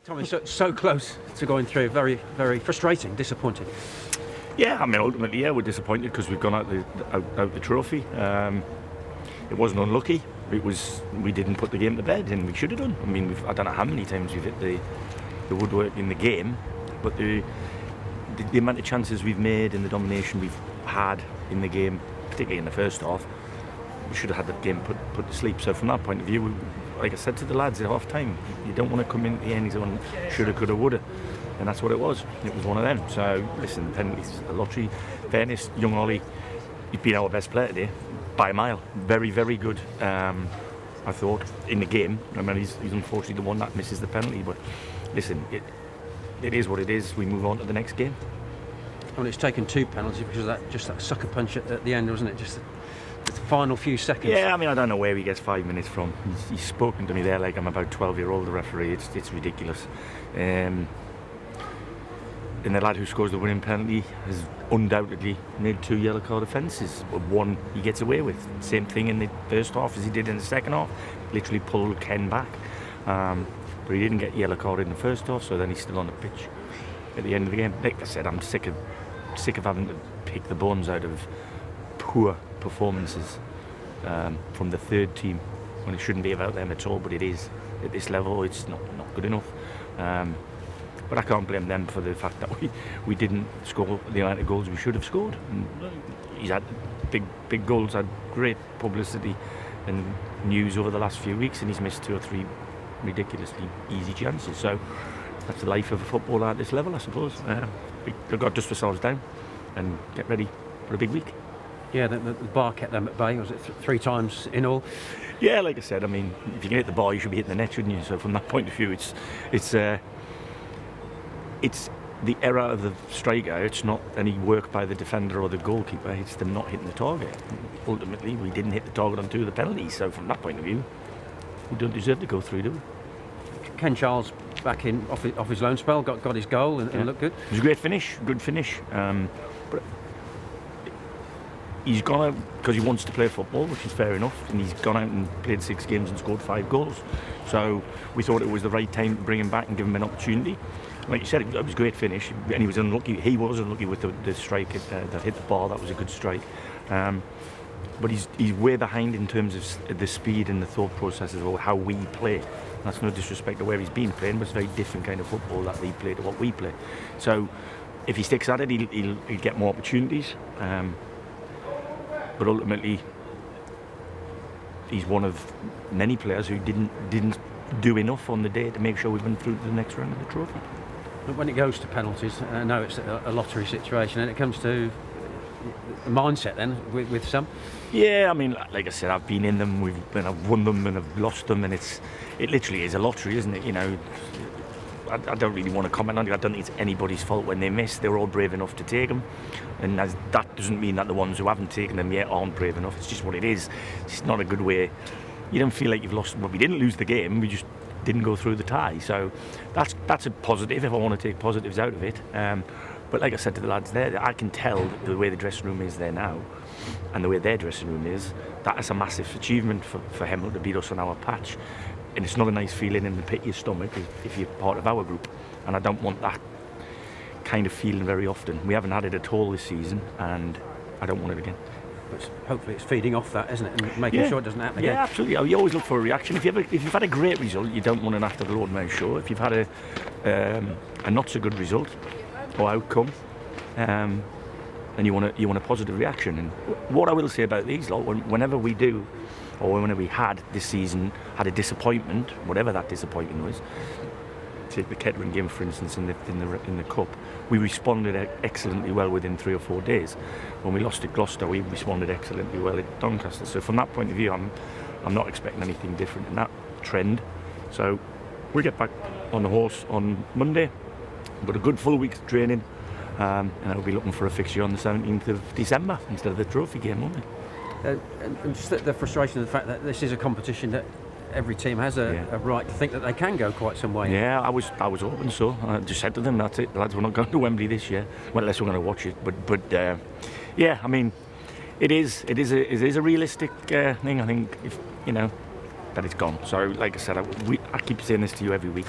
Tommy, so close to going through. Very, very frustrating, disappointing. Yeah, I mean, ultimately, yeah, we're disappointed because we've gone out the trophy. It wasn't unlucky. We didn't put the game to bed, and we should have done. I mean, I don't know how many times we've hit the woodwork in the game, but the amount of chances we've made and the domination we've had in the game, particularly in the first half, we should have had the game put to sleep. So from that point of view, like I said to the lads at half time, you don't want to come in at the end and shoulda, coulda, woulda. And that's what it was. It was one of them. So, listen, penalties, a lottery. Fairness, young Ollie, he's been our best player today by a mile. Very, very good, I thought, in the game. I mean, he's unfortunately the one that misses the penalty. But, listen, it is what it is. We move on to the next game. Well, it's taken 2 penalties because of that sucker punch at the end, wasn't it? Just the final few seconds. Yeah, I mean, I don't know where he gets 5 minutes from. He's spoken to me there like I'm about 12-year-old, the referee. It's ridiculous. And the lad who scores the winning penalty has undoubtedly made 2 yellow card offences. One he gets away with. Same thing in the first half as he did in the second half. Literally pulled Ken back. But he didn't get yellow card in the first half, so then he's still on the pitch at the end of the game. Like I said, I'm sick of having to pick the bones out of poor performances from the third team when it shouldn't be about them at all, but it is. At this level, it's not good enough. But I can't blame them for the fact that we didn't score the amount of goals we should have scored. And he's had big goals, had great publicity and news over the last few weeks, and he's missed 2 or 3 ridiculously easy chances. So that's the life of a footballer at this level, I suppose. They've got to dust themselves down and get ready for a big week. Yeah, the bar kept them at bay. Was it 3 times in all? Yeah, like I said, I mean, if you can hit the bar, you should be hitting the net, shouldn't you? So from that point of view, it's the error of the striker. It's not any work by the defender or the goalkeeper. It's them not hitting the target. Ultimately, we didn't hit the target on 2 of the penalties. So from that point of view, we don't deserve to go through, do we? Ken Charles back in off his loan spell, got his goal and looked good. It was a great finish, good finish. But he's gone out because he wants to play football, which is fair enough, and he's gone out and played 6 games and scored 5 goals. So we thought it was the right time to bring him back and give him an opportunity. Like you said, it was a great finish, and he was unlucky. He was unlucky with the strike that hit the bar. That was a good strike. But he's way behind in terms of the speed and the thought processes of how we play. That's no disrespect to where he's been playing, but it's a very different kind of football that they play to what we play. So if he sticks at it, he'll get more opportunities. But ultimately, he's one of many players who didn't do enough on the day to make sure we went through to the next round of the trophy. But when it goes to penalties, I know it's a lottery situation, and it comes to the mindset then with some. Yeah, I mean, like I said, I've been in them. I've won them and I've lost them, and it literally is a lottery, isn't it? You know, I don't really want to comment on it. I don't think it's anybody's fault when they miss. They're all brave enough to take them, and that doesn't mean that the ones who haven't taken them yet aren't brave enough. It's just what it is. It's not a good way. You don't feel like you've lost. Well, we didn't lose the game. We just didn't go through the tie. So that's a positive if I want to take positives out of it. But like I said to the lads there, I can tell the way the dressing room is there now and the way their dressing room is, that is a massive achievement for Hemel to beat us on our patch. And it's not a nice feeling in the pit of your stomach if you're part of our group. And I don't want that kind of feeling very often. We haven't had it at all this season, and I don't want it again. But hopefully it's feeding off that, isn't it? And making sure it doesn't happen again. Yeah, absolutely. You always look for a reaction. If you've had a great result, you don't want an after the ordinary show. If you've had a not so good result or outcome, then you want a positive reaction. And what I will say about these lot, whenever we do, or whenever we had this season had a disappointment, whatever that disappointment was, take the Kettering game for instance in the cup, we responded excellently well within 3 or 4 days. When we lost at Gloucester, we responded excellently well at Doncaster. So from that point of view, I'm not expecting anything different in that trend. So we'll get back on the horse on Monday, but a good full week's training, and I'll be looking for a fixture on the 17th of December instead of the trophy game, won't we? And just the frustration of the fact that this is a competition that every team has a right to think that they can go quite some way. Yeah, I was hoping so. I just said to them, that's it, lads, we're not going to Wembley this year, well, unless we're going to watch it. But yeah, I mean, it is a realistic thing. I think if that it's gone. So, like I said, I keep saying this to you every week.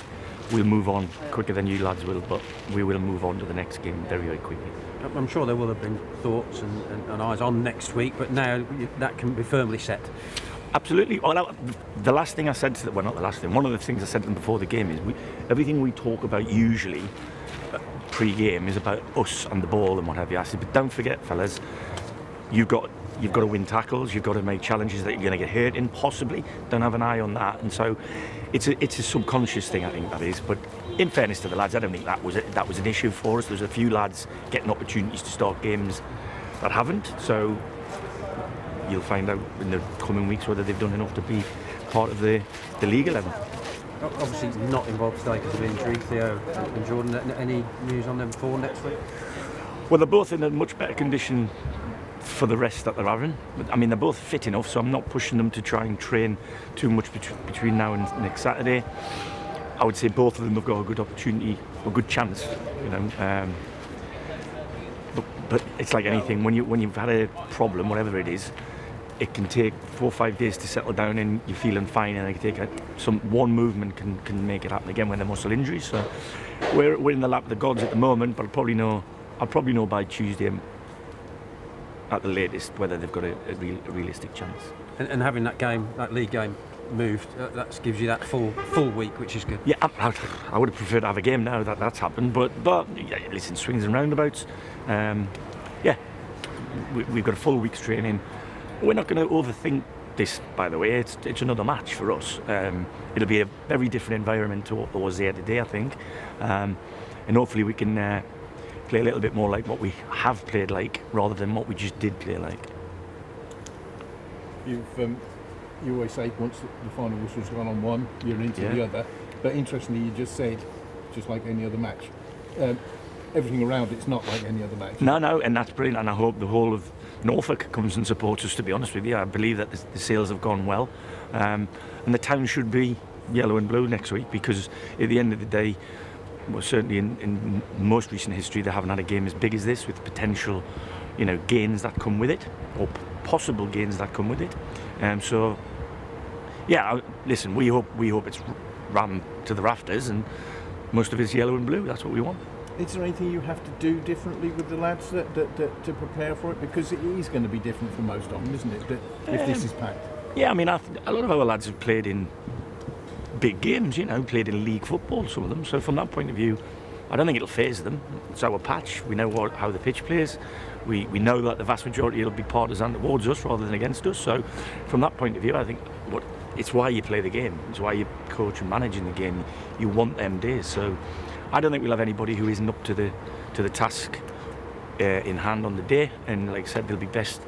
We'll move on quicker than you lads will, but we will move on to the next game very, very quickly. I'm sure there will have been thoughts and eyes on next week, but now that can be firmly set. Absolutely. Well, the last thing I said to them, well, not the last thing, one of the things I said to them before the game is everything we talk about usually pre-game is about us and the ball and what have you. I said, but don't forget, fellas, you've got to win tackles, you've got to make challenges that you're going to get hurt in, possibly. Don't have an eye on that. And so it's a subconscious thing, I think that is. But in fairness to the lads, I don't think that was an issue for us. There's a few lads getting opportunities to start games that haven't. So you'll find out in the coming weeks whether they've done enough to be part of the League 11. Obviously not involved today because of injury, Theo and Jordan. Any news on them for next week? Well, they're both in a much better condition for the rest that they're having. I mean, they're both fit enough, so I'm not pushing them to try and train too much between now and next Saturday. I would say both of them have got a good opportunity, a good chance, you know. But it's like anything, when you've had a problem, whatever it is, it can take 4 or 5 days to settle down and you're feeling fine, and it can take one movement can make it happen again when they're muscle injuries. So we're in the lap of the gods at the moment, but I'll probably know by Tuesday at the latest whether they've got a realistic chance. And having that league game moved, that gives you that full week, which is good. Yeah, I would have preferred to have a game now that that's happened, but yeah, listen, swings and roundabouts. Yeah, we've got a full week's training. We're not going to overthink this, by the way. It's another match for us. It'll be a very different environment to what was there today, I think, and hopefully we can play a little bit more like what we have played like, rather than what we just did play like. You always say once the final whistle's gone on one, you're into the other. But interestingly, you just said, just like any other match, everything around it's not like any other match. No, and that's brilliant. And I hope the whole of Norfolk comes and supports us. To be honest with you, I believe that the sales have gone well, and the town should be yellow and blue next week, because at the end of the day, well, certainly in most recent history, they haven't had a game as big as this, with potential, gains that come with it, or possible gains that come with it. So, yeah, listen, we hope it's rammed to the rafters, and most of it's yellow and blue. That's what we want. Is there anything you have to do differently with the lads that to prepare for it? Because it is going to be different for most of them, isn't it? If this is packed. Yeah, I mean, a lot of our lads have played in big games, played in league football, some of them. So from that point of view, I don't think it'll faze them. It's our patch. We know how the pitch plays. We know that the vast majority will be partisan towards us rather than against us. So from that point of view, I think it's why you play the game. It's why you coach and manage in the game. You want them days. So I don't think we'll have anybody who isn't up to the task in hand on the day. And like I said, they'll be best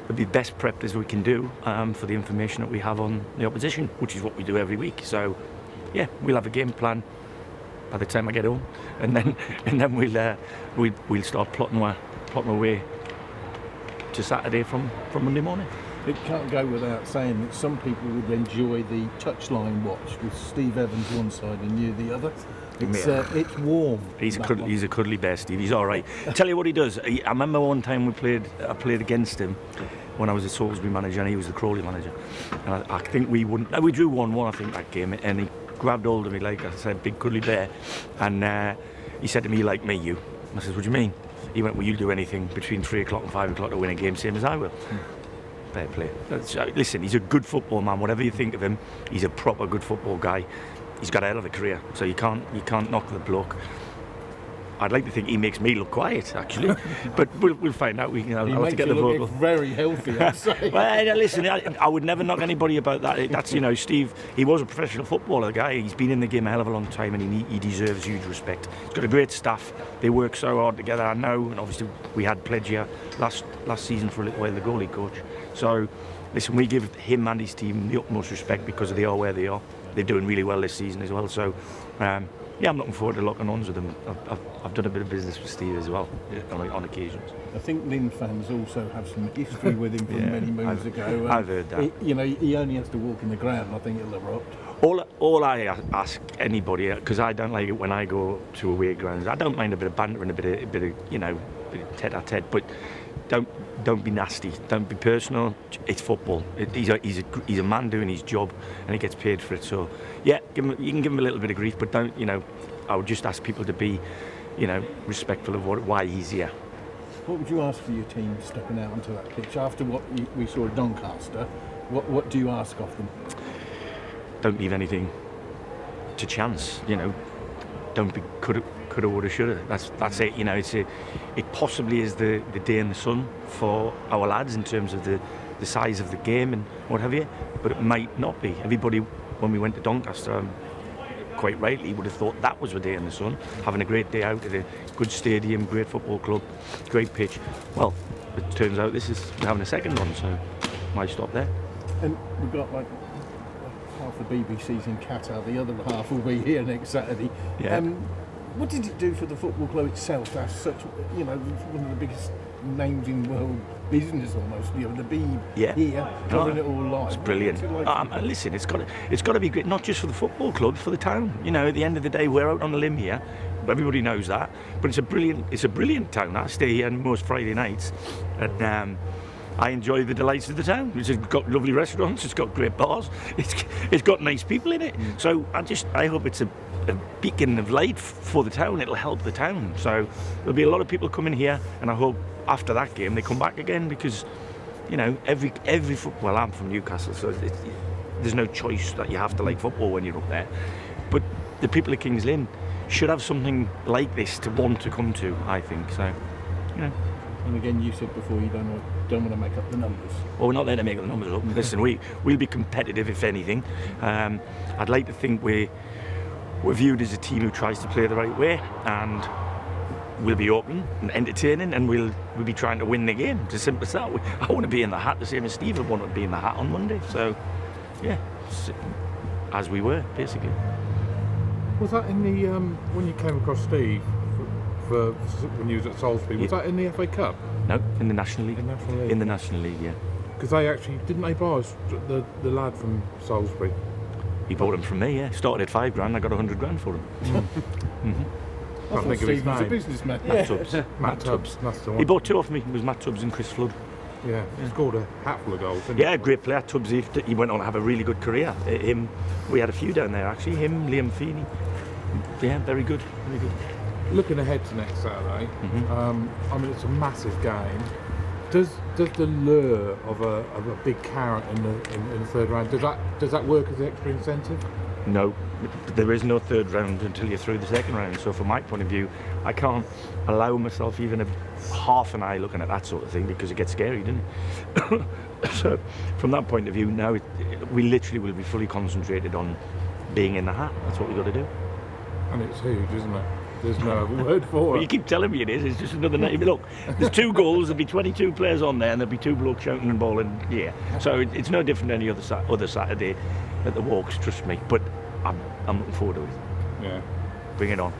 prepped as we can do for the information that we have on the opposition, which is what we do every week. So yeah, we'll have a game plan by the time I get home, and then we'll start plotting our way to Saturday from Monday morning. It can't go without saying that some people would enjoy the touchline watch with Steve Evans one side and you the other. It's warm. He's a cuddly bear, Steve. He's all right. Tell you what he does. I remember one time I played against him when I was a Salisbury manager and he was the Crawley manager. And I think we drew 1-1, I think, that game. And he grabbed hold of me like I said, big cuddly bear. And he said to me, "Like me, you." I said, "What do you mean?" He went, "Well, you'll do anything between 3 o'clock and 5 o'clock to win a game, same as I will." Fair play. Listen, he's a good football man. Whatever you think of him, he's a proper good football guy. He's got a hell of a career, so you can't knock the bloke. I'd like to think he makes me look quiet, actually, but we'll find out. I'll have to get the vote. Look very healthy, I'd say. Well, listen, I would never knock anybody about that. That's Steve. He was a professional footballer guy. He's been in the game a hell of a long time, and he deserves huge respect. He's got a great staff. They work so hard together. I know, and obviously we had Pledge here last season for a little while, the goalie coach. So, listen, we give him and his team the utmost respect because they are where they are. They're doing really well this season as well. So, yeah, I'm looking forward to locking arms with them. I've done a bit of business with Steve as well, on occasions. I think Lynn fans also have some history with him from many moons ago. I've heard that. He only has to walk in the ground. I think he'll erupt. All I ask anybody, because I don't like it when I go to away grounds. I don't mind a bit of banter and a bit of tete-a-tete, but don't be nasty, don't be personal. It's football. He's a man doing his job, and he gets paid for it. So yeah, you can give him a little bit of grief, but don't, I would just ask people to be, respectful of why he's here. What would you ask for your team stepping out onto that pitch after what we saw at Doncaster? What do you ask of them? Don't leave anything to chance. Don't be coulda, woulda, shoulda. That's it. It possibly is the day in the sun for our lads in terms of the size of the game and what have you, but it might not be. Everybody, when we went to Doncaster, quite rightly would have thought that was a day in the sun, having a great day out at a good stadium, great football club, great pitch. Well, it turns out we're having a second one, so might stop there. And we've got like half the BBC's in Qatar, the other half will be here next Saturday. Yeah. What did it do for the football club itself as such, one of the biggest names in world business almost, the Beeb here, covering it all live? It's brilliant. Listen, it's got to be great, not just for the football club, for the town. At the end of the day, we're out on a limb here. Everybody knows that, but it's a brilliant town. I stay here most Friday nights, and I enjoy the delights of the town. It's got lovely restaurants, it's got great bars, it's got nice people in it. So I hope it's a beacon of light for the town. It'll help the town. So there'll be a lot of people coming here, and I hope after that game they come back again, because every football. I'm from Newcastle, so there's no choice that you have to like football when you're up there. But the people of Kings Lynn should have something like this to want to come to, I think. So, And again, you said before you don't want to make up the numbers. Well, we're not there to make up the numbers up. Listen, we'll be competitive, if anything. I'd like to think we're viewed as a team who tries to play the right way, and we'll be open and entertaining, and we'll be trying to win the game. It's as simple as that. I want to be in the hat the same as Steve wanted to be in the hat on Monday. So, yeah, as we were, basically. Was that in the when you came across Steve for when you was at Salisbury? Was that in the FA Cup? No, in the National League. In the National League, yeah. Because they actually didn't they buy us, the lad from Salisbury? He bought him from me, yeah. Started at $5,000, I got $100,000 for him. I think Steve was a businessman. Matt Tubbs. Matt Tubbs, that's the one. He bought two off me. It was Matt Tubbs and Chris Flood. Yeah, he scored a hatful of goals, didn't he? Great player. Tubbs, he went on to have a really good career. We had a few down there, actually. Him, Liam Feeney. Yeah, very good. Very good. Looking ahead to next Saturday, it's a massive game. Does the lure of a big carrot in the third round, does that work as an extra incentive? No, there is no third round until you're through the second round. So from my point of view, I can't allow myself even half an eye looking at that sort of thing, because it gets scary, doesn't it? So from that point of view, now we literally will be fully concentrated on being in the hat. That's what we've got to do. And it's huge, isn't it? There's no other word for it. Well, you keep telling me it is. It's just another name. Look, there's 2 goals. There'll be 22 players on there, and there'll be 2 blokes shouting and bawling. Yeah. So it's no different than any other Saturday at the Walks. Trust me. But I'm looking forward to it. Yeah. Bring it on.